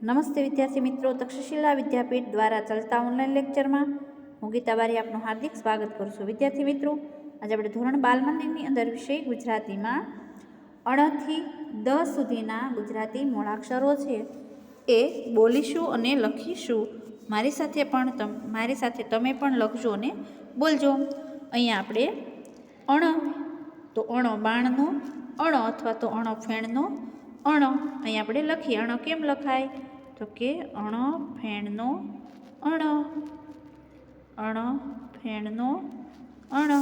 નમસ્તે વિદ્યાર્થી મિત્રો, તક્ષશિલા વિદ્યાપીઠ દ્વારા ચાલતા ઓનલાઈન લેક્ચરમાં હું ગીતા બારી આપનું હાર્દિક સ્વાગત કરું છું. વિદ્યાર્થી મિત્રો, આજે આપણે ધોરણ બાલ મંદિરની અંદર વિષય ગુજરાતીમાં અણથી 10 સુધીના ગુજરાતી મૂળાક્ષરો છે એ બોલીશું અને લખીશું. મારી સાથે તમે પણ લખજો અને બોલજો. અહીંયા આપણે અણ, તો અણ બાણનો અણ અથવા તો અણ ફેણનો અણ અહીંયા આપણે લખીએ. અણ કેમ લખાય? તો કે અણ ફેણનો અણ, અણ ફેણનો અણ.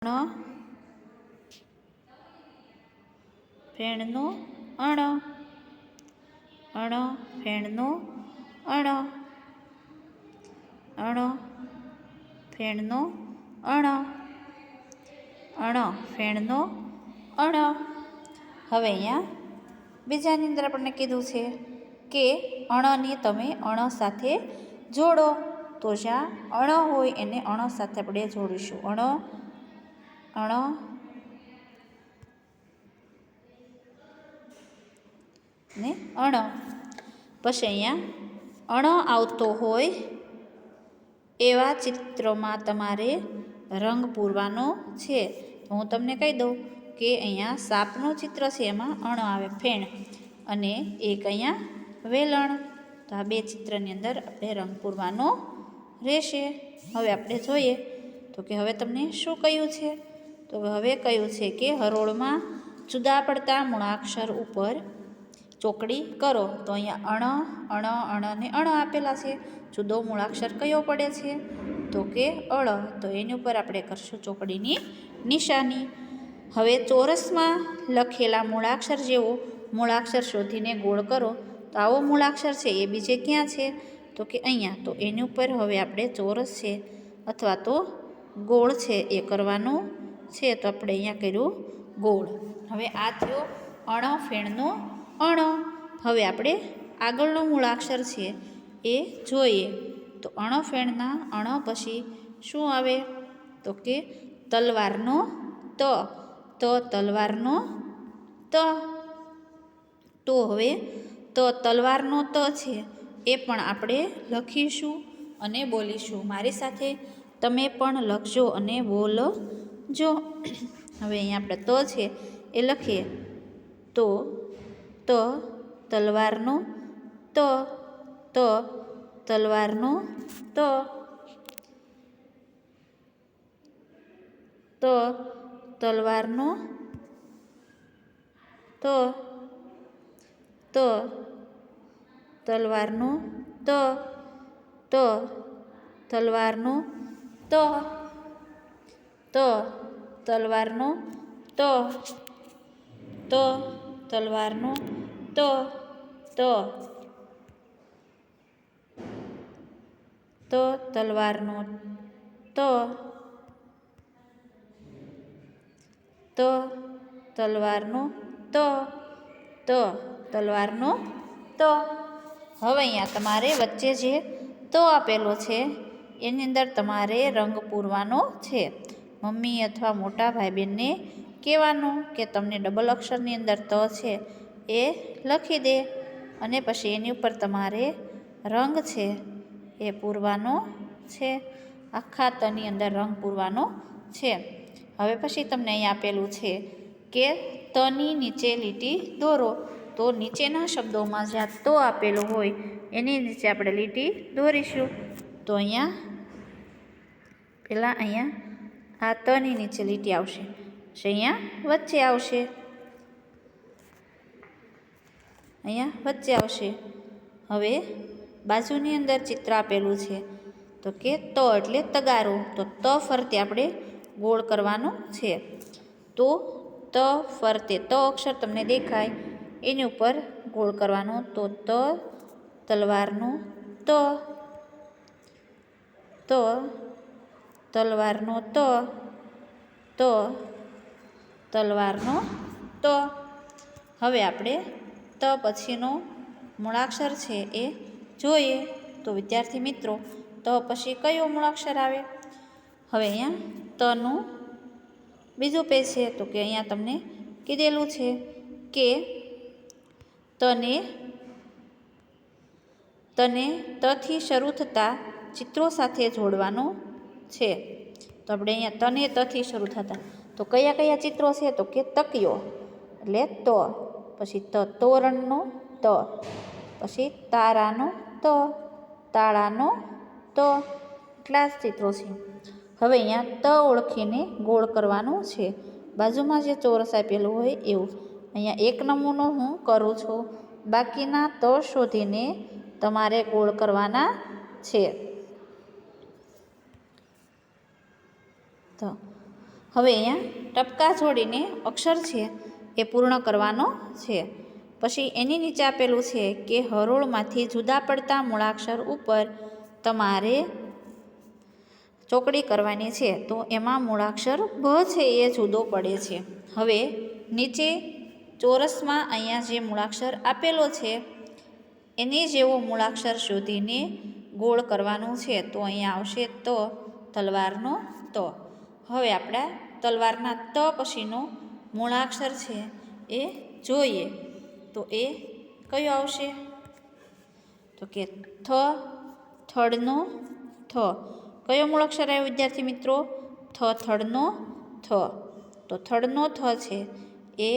અણ ફેણનો અણ, અણ ફેણનો અણ, અણ ફેણનો અણ, અણ ફેણનો અણ. હવે અહીંયા બીજાની અંદર આપણને કીધું છે કે અણને તમે અણ સાથે જોડો. તો જ્યાં અણ હોય એને અણ સાથે આપણે જોડીશું. અણ, અણ ને અણ. પછી અહીંયા અણ આવતો હોય એવા ચિત્રમાં તમારે રંગ પૂરવાનો છે. તો હું તમને કહી દઉં કે અહીંયા સાપનું ચિત્ર છે, એમાં અણ આવે ફેણ, અને એક અહીંયા વેલણ. તો આ બે ચિત્રની અંદર આપણે રંગ પૂરવાનો રહેશે. હવે આપણે જોઈએ તો કે હવે તમને શું કહ્યું છે? તો હવે કહ્યું છે કે હરોળમાં જુદા પડતા મૂળાક્ષર ઉપર ચોકડી કરો. તો અહીંયા અણ, અણ, અણ ને અણ આપેલા છે. જુદો મૂળાક્ષર કયો પડે છે? તો કે અળ. તો એની ઉપર આપણે કરશું ચોકડીની નિશાની. હવે ચોરસમાં લખેલા મૂળાક્ષર જેવો મૂળાક્ષર શોધીને ગોળ કરો. તો આવો મૂળાક્ષર છે એ બીજે ક્યાં છે? તો કે અહીંયા. તો એની ઉપર હવે આપણે ચોરસ છે અથવા તો ગોળ છે એ કરવાનું છે. તો આપણે અહીંયા કર્યું ગોળ. હવે આ થયો અણ ફેણનો અણ. હવે આપણે આગળનો મૂળાક્ષર છે એ જોઈએ. તો અણ ફેણના અણ પછી શું આવે? તો કે તલવારનો ત. તો તલવારનો ત. તો હવે તલવારનો ત છે એ પણ આપણે લખીશું અને બોલીશું. મારી સાથે તમે પણ લખજો અને બોલજો. હવે અહીંયા આપણે ત છે એ લખીએ. તો તલવારનો ત, તલવારનો ત, તલવારનો ત, તલવારનો ત, તલવારનો ત, તલવારનો ત, તલવારનો ત, તલવારનો ત, તલવારનો ત, તલવારનો ત. હવે અહીંયા તમારે વચ્ચે જે ત આપેલો છે એની અંદર તમારે રંગ પૂરવાનો છે. મમ્મી અથવા મોટા ભાઈ બહેનને કહેવાનું કે તમને ડબલ અક્ષરની અંદર ત છે એ લખી દે, અને પછી એની ઉપર તમારે રંગ છે એ પૂરવાનો છે. આખા તની અંદર રંગ પૂરવાનો છે. હવે પછી તમને અહીં આપેલું છે કે તની નીચે લીટી દોરો. તો નીચેના શબ્દોમાં જ્યાં તો આપેલો હોય એની નીચે આપણે લીટી દોરીશું. તો અહીંયા પહેલાં અહીંયા આ તની નીચે લીટી આવશે, પછી અહીંયા વચ્ચે આવશે, અહીંયા વચ્ચે આવશે. હવે બાજુની અંદર ચિત્ર આપેલું છે તો કે ત એટલે તગારો. તો ત ફરતે આપણે ગોળ કરવાનું છે. તો ત ફરતે ત અક્ષર તમને દેખાય એની ઉપર ગોળ કરવાનું. તો તલવારનો ત, તલવારનો ત, તલવારનો ત. હવે આપણે ત પછીનો મૂળાક્ષર છે એ જોઈએ. તો વિદ્યાર્થી મિત્રો, ત પછી કયો મૂળાક્ષર આવે? હવે અહીંયા તનું બીજું પેજ છે, તો કે અહીંયા તમને કીધેલું છે કે તને તથી શરૂ થતા ચિત્રો સાથે જોડવાનું છે. તો આપણે અહીંયા તને તથી શરૂ થતા, તો કયા કયા ચિત્રો છે? તો કે તકિયો એટલે ત, પછી તોરણનો ત, પછી તારાનો ત, તાળાનો ત, એટલા જ ચિત્રો છે. હવે અહીંયા ત ઓળખીને ગોળ કરવાનું છે. બાજુમાં જે ચોરસ આપેલું હોય એવું. અહીંયા એક નમૂનો હું કરું છું, બાકીના ત શોધીને તમારે ગોળ કરવાના છે. તો હવે અહીંયા ટપકા જોડીને અક્ષર છે એ પૂર્ણ કરવાનો છે. પછી એની નીચે આપેલું છે કે હરોળમાંથી જુદા પડતા મૂળાક્ષર ઉપર તમારે ચોકડી કરવાની છે. તો એમાં મૂળાક્ષર ભ છે એ જુદો પડે છે. હવે નીચે ચોરસમાં અહીંયા જે મૂળાક્ષર આપેલો છે એની જેવો મૂળાક્ષર શોધીને ગોળ કરવાનું છે. તો અહીંયા આવશે ત, તલવારનો ત. હવે આપણા તલવારના ત પછીનો મૂળાક્ષર છે એ જોઈએ, તો એ કયો આવશે? તો કે થ, થડનો થ. કયો મૂળાક્ષર આવ્યો વિદ્યાર્થી મિત્રો? થ, થડનો થ. તો થડનો થ છે એ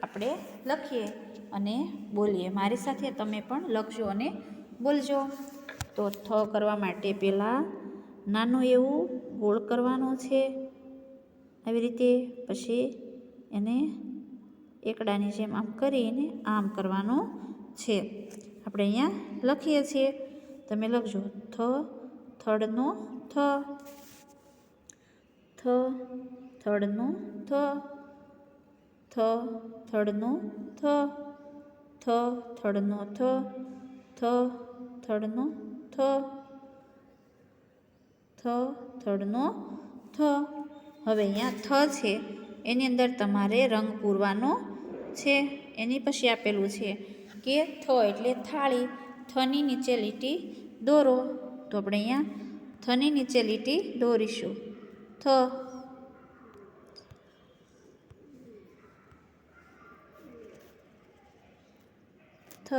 આપણે લખીએ અને બોલીએ. મારી સાથે તમે પણ લખજો અને બોલજો. તો થ કરવા માટે પહેલાં નાનું એવું ગોળ કરવાનું છે આવી રીતે, પછી એને એકડાની જેમ આમ કરીને આમ કરવાનું છે. આપણે અહીંયા લખીએ છીએ, તમે લખજો. થ, થડનો થ, થ, થડનો થ, થ, થડનો થ, થ, થડનો થ, થ, થડનો થ, થ, થડનો થ. હવે અહીંયા થ છે એની અંદર તમારે રંગ પૂરવાનો છે. એની પછી આપેલું છે કે થ એટલે થાળી, થની નીચે લીટી દોરો. તો આપણે અહીંયા થની નીચે લીટી દોરીશું. થ, થ,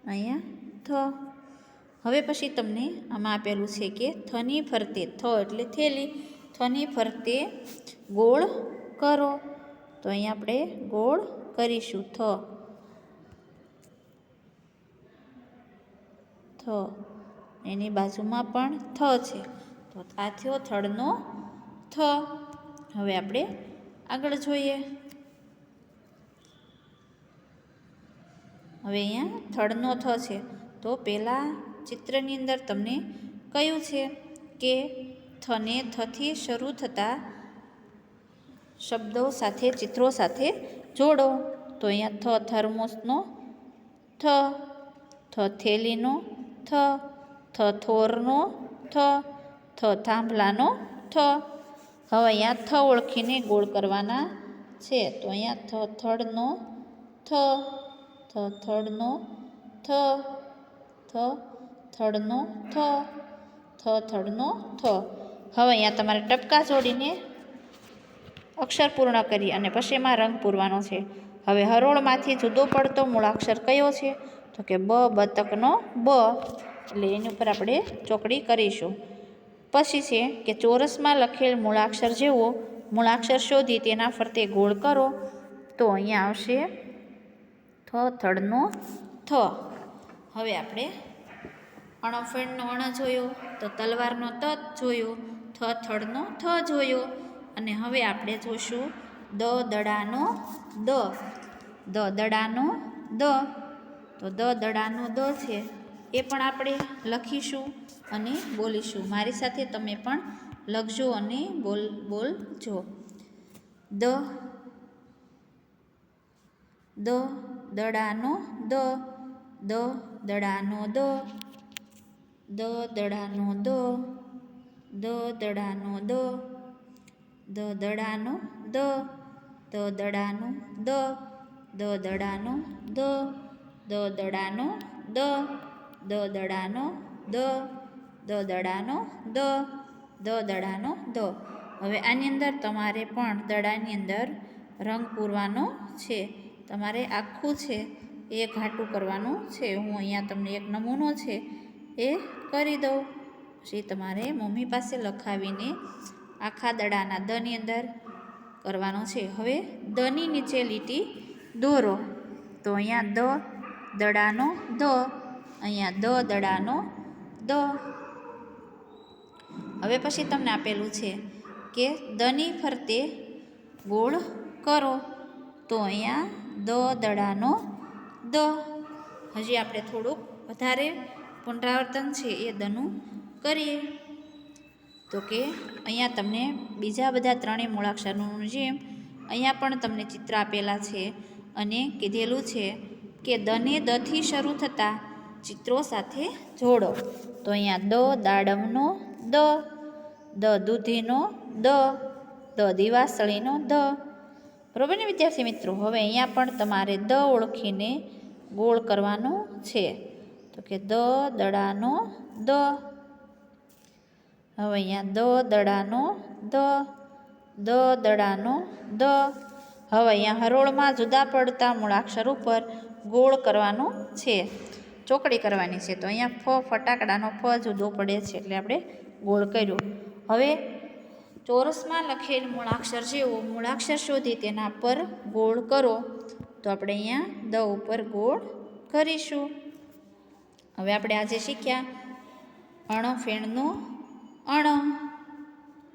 અહીંયા થ. હવે પછી તમને આમાં આપેલું છે કે થની ફરતે, થ એટલે થેલી, થની ફરતે ગોળ કરો. તો અહીંયા આપણે ગોળ કરીશું. થ, થ. એની બાજુમાં પણ થ છે, તો આ થયો થડનો થ. હવે આપણે આગળ જોઈએ. હવે અહીંયા થડનો થ છે, તો પહેલાં ચિત્રની અંદર તમને કયું છે કે થને થથી શરૂ થતા શબ્દો સાથે, ચિત્રો સાથે જોડો. તો અહીંયા થ થર્મોસનો થ, થ થેલીનો થ, થ થોરનો થ, થ થાંભલાનો થ. હવે અહીંયા થ ઓળખીને ગોળ કરવાના છે. તો અહીંયા થ થડનો થ, થ થડનો થ, થ થડનો થ, થ થડનો થ. હવે અહીંયા તમારે ટપકા જોડીને અક્ષર પૂર્ણ કરી અને પછી એમાં રંગ પૂરવાનો છે. હવે હરોળમાંથી જુદો પડતો મૂળાક્ષર કયો છે? તો કે બ, બતકનો બ. એટલે એની ઉપર આપણે ચોકડી કરીશું. પછી છે કે ચોરસમાં લખેલ મૂળાક્ષર જેવો મૂળાક્ષર શોધી તેના ફરતે ગોળ કરો. તો અહીંયા આવશે થ, થડનો થ. હવે આપણે અણફેણનો અણ જોયો, તો તલવારનો ત જોયો, થ થડનો થ જોયો. અને હવે આપણે જોઈશું દ, દડાનો દ. દ, દડાનો દ. તો દ, દડાનો દ છે એ પણ આપણે લખીશું અને બોલીશું. મારી સાથે તમે પણ લખજો અને બોલજો. દ, દ, દડાનો દ, દ, દડાનો દ, દ, દડાનો દ, દ, દડાનો દ, દ, દડાનો દ, દ, દડાનો દ, દ, દડાનો દ, દ, દડાનો દ, દ, દડાનો દ, દ દડાનો દ, દ દડાનો દ. હવે આની અંદર તમારે પણ દડાની અંદર રંગ પૂરવાનો છે. તમારે આખું છે એ ઘાટું કરવાનું છે. હું અહીંયા તમને એક નમૂનો છે એ કરી દઉં. પછી તમારે મમ્મી પાસે લખાવીને આખા દડાના દની અંદર કરવાનો છે. હવે દની નીચે લીટી દોરો. તો અહીંયા દ દડાનો દ, અહીંયા દ દડાનો દ. હવે પછી તમને આપેલું છે કે દની ફરતે ગોળ કરો. તો અહીંયા દ દડાનો દ. હજી આપણે થોડુંક વધારે પુનરાવર્તન છે એ દનું કરીએ. તો કે અહીંયા તમને બીજા બધા ત્રણેય મૂળાક્ષરનું જેમ અહીંયા પણ તમને ચિત્ર આપેલા છે અને કીધેલું છે કે દને દથી શરૂ થતા ચિત્રો સાથે જોડો. તો અહીંયા દ દાડમનો દ, દ દૂધીનો દ, દ દિવાસળીનો દ. બરાબર ને વિદ્યાર્થી મિત્રો? હવે અહીંયા પણ તમારે દ ઓળખીને ગોળ કરવાનું છે. તો કે દ દડાનો દ. હવે અહીંયા દ દડાનો દ, દ દડાનો દ. હવે અહીંયા હરોળમાં જુદા પડતા મૂળાક્ષર ઉપર ગોળ કરવાનું છે, ચોકડી કરવાની છે. તો અહીંયા ફ ફટાકડાનો ફ જુદો પડે છે એટલે આપણે ગોળ કર્યું. હવે ચોરસમાં લખેલ મૂળાક્ષર જેવો મૂળાક્ષર શોધી તેના પર ગોળ કરો. તો આપણે અહીંયા દ ઉપર ગોળ કરીશું. હવે આપણે આજે શીખ્યા અણ ફેણનો અણ,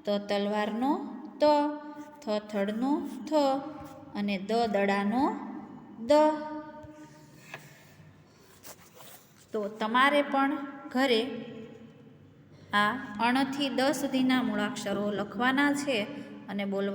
ત તલવારનો ત, થ થડનો થ અને દ દડાનો દ. તો તમારે પણ ઘરે આ અણથી દ સુધીના મૂળાક્ષરો લખવાના છે અને બોલવા